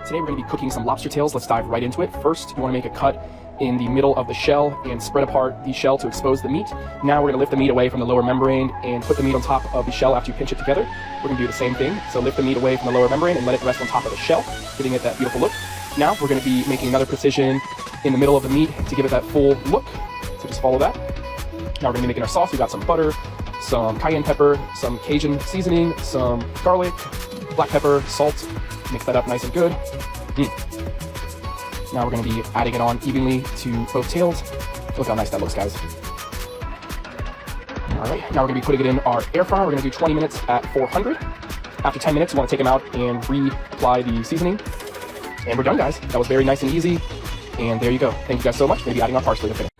Today we're going to be cooking some lobster tails. Let's dive right into it. First, you want to make a cut in the middle of the shell and spread apart the shell to expose the meat. Now we're going to lift the meat away from the lower membrane and put the meat on top of the shell after you pinch it together. We're going to do the same thing. So lift the meat away from the lower membrane and let it rest on top of the shell, giving it that beautiful look. Now we're going to be making another precision in the middle of the meat to give it that full look. So just follow that. Now we're going to be making our sauce. We've got some butter, some cayenne pepper, some Cajun seasoning, some garlic, black pepper, salt. Mix that up nice and good. Now we're going to be adding it on evenly to both tails. Look how nice that looks, guys. All right, now we're going to be putting it in our air fryer. We're going to do 20 minutes at 400. After 10 minutes, you want to take them out and reapply the seasoning. And we're done, guys. That was very nice and easy. And there you go. Thank you guys so much. Maybe adding our parsley to finish.